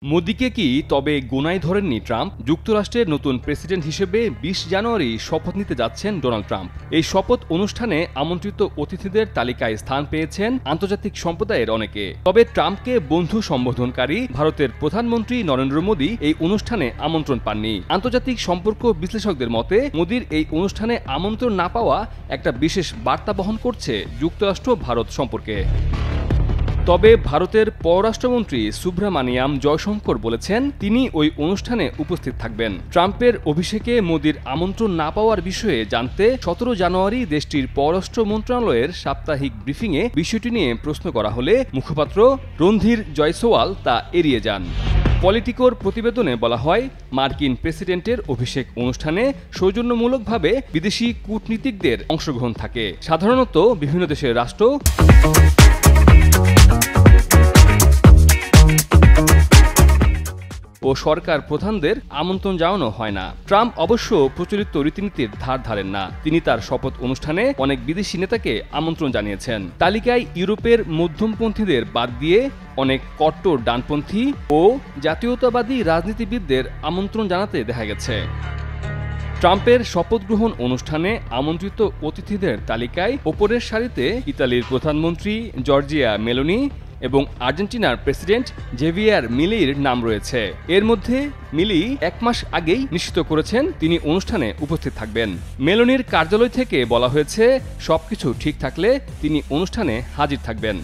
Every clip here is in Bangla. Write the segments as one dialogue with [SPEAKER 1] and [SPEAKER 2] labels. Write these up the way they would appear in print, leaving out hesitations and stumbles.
[SPEAKER 1] মোদিকে কি তবে গোনায় ধরেননি ট্রাম্প? যুক্তরাষ্ট্রের নতুন প্রেসিডেন্ট হিসেবে ২০ জানুয়ারি শপথ নিতে যাচ্ছেন ডোনাল্ড ট্রাম্প। এই শপথ অনুষ্ঠানে আমন্ত্রিত অতিথিদের তালিকায় স্থান পেয়েছেন আন্তর্জাতিক সম্প্রদায়ের অনেকে। তবে ট্রাম্পকে বন্ধু সম্বোধনকারী ভারতের প্রধানমন্ত্রী নরেন্দ্র মোদি এই অনুষ্ঠানে আমন্ত্রণ পাননি। আন্তর্জাতিক সম্পর্ক বিশ্লেষকদের মতে মোদির এই অনুষ্ঠানে আমন্ত্রণ না পাওয়া একটা বিশেষ বার্তা বহন করছে যুক্তরাষ্ট্র ভারত সম্পর্কে। তবে ভারতের পররাষ্ট্রমন্ত্রী সুব্রামানিয়াম জয়শঙ্কর বলেছেন তিনি ওই অনুষ্ঠানে উপস্থিত থাকবেন। ট্রাম্পের অভিষেকে মোদির আমন্ত্রণ না পাওয়ার বিষয়ে জানতে ১৭ জানুয়ারি দেশটির পররাষ্ট্র মন্ত্রণালয়ের সাপ্তাহিক ব্রিফিংয়ে বিষয়টি নিয়ে প্রশ্ন করা হলে মুখপাত্র রণধীর জয়সওয়াল তা এড়িয়ে যান। পলিটিকোর প্রতিবেদনে বলা হয়, মার্কিন প্রেসিডেন্টের অভিষেক অনুষ্ঠানে সৌজন্যমূলকভাবে বিদেশি কূটনীতিকদের অংশগ্রহণ থাকে। সাধারণত বিভিন্ন দেশের রাষ্ট্র ও সরকার প্রধানদের আমন্ত্রণ জানানো হয় না। ট্রাম্প অবশ্য প্রচলিত রীতিনীতির ধার ধারেন না। তিনি তার শপথ অনুষ্ঠানে অনেক বিদেশি নেতাকে আমন্ত্রণ জানিয়েছেন। তালিকায় ইউরোপের মধ্যমপন্থীদের বাদ দিয়ে অনেক কট্টর ডানপন্থী ও জাতীয়তাবাদী রাজনীতিবিদদের আমন্ত্রণ জানাতে দেখা গেছে। ট্রাম্পের শপথ গ্রহণ অনুষ্ঠানে আমন্ত্রিত অতিথিদের তালিকায় ওপরের সারিতে ইতালির প্রধানমন্ত্রী জর্জিয়া মেলোনি এবং আর্জেন্টিনার প্রেসিডেন্ট জেভিয়ার মিলির নাম রয়েছে। এর মধ্যে মিলি ১ মাস আগেই নিশ্চিত করেছেন তিনি অনুষ্ঠানে উপস্থিত থাকবেন। মেলোনির কার্যালয় থেকে বলা হয়েছে সবকিছু ঠিক থাকলে তিনি অনুষ্ঠানে হাজির থাকবেন।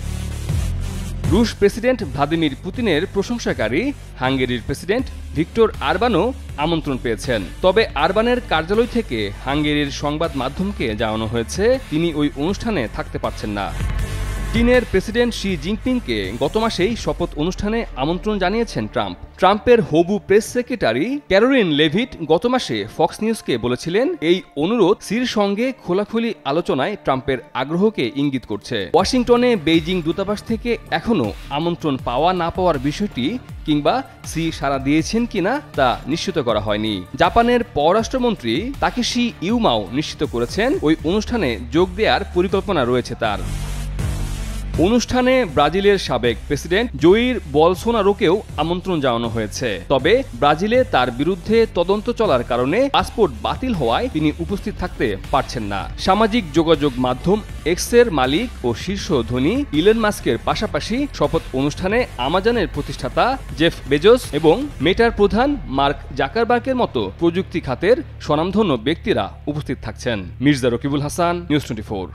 [SPEAKER 1] রুশ প্রেসিডেন্ট ভ্লাদিমির পুতিনের প্রশংসাকারী হাঙ্গেরির প্রেসিডেন্ট ভিক্টর আরবানও আমন্ত্রণ পেয়েছেন। তবে আরবানের কার্যালয় থেকে হাঙ্গেরির সংবাদ মাধ্যমকে জানানো হয়েছে তিনি ওই অনুষ্ঠানে থাকতে পারছেন না। চীনের প্রেসিডেন্ট শি জিনপিংকে গত মাসেই শপথ অনুষ্ঠানে আমন্ত্রণ জানিয়েছেন ট্রাম্প। ট্রাম্পের হবু প্রেস সেক্রেটারি ক্যারোলিন লেভিট গত মাসে ফক্স নিউজকে বলেছিলেন এই অনুরোধ সির সঙ্গে খোলাখুলি আলোচনায় ট্রাম্পের আগ্রহকে ইঙ্গিত করছে। ওয়াশিংটনে বেইজিং দূতাবাস থেকে এখনও আমন্ত্রণ পাওয়া না পাওয়ার বিষয়টি কিংবা সি সাড়া দিয়েছেন কিনা তা নিশ্চিত করা হয়নি। জাপানের পররাষ্ট্রমন্ত্রী তাকেশি ইউমাও নিশ্চিত করেছেন ওই অনুষ্ঠানে যোগ দেওয়ার পরিকল্পনা রয়েছে তার। অনুষ্ঠানে ব্রাজিলের সাবেক প্রেসিডেন্ট জয়ির বলসোনারোকেও আমন্ত্রণ জানানো হয়েছে। তবে ব্রাজিলে তার বিরুদ্ধে তদন্ত চলার কারণে পাসপোর্ট বাতিল হওয়ায় তিনি উপস্থিত থাকতে পারছেন না। সামাজিক যোগাযোগ মাধ্যম এক্সের মালিক ও শীর্ষ ধনী ইলন মাস্কের পাশাপাশি শপথ অনুষ্ঠানে আমাজনের প্রতিষ্ঠাতা জেফ বেজোস এবং মেটার প্রধান মার্ক জাকারবার্গের মতো প্রযুক্তি খাতের স্বনামধন্য ব্যক্তিরা উপস্থিত থাকছেন। মির্জা রকিবুল হাসান, নিউজ 24।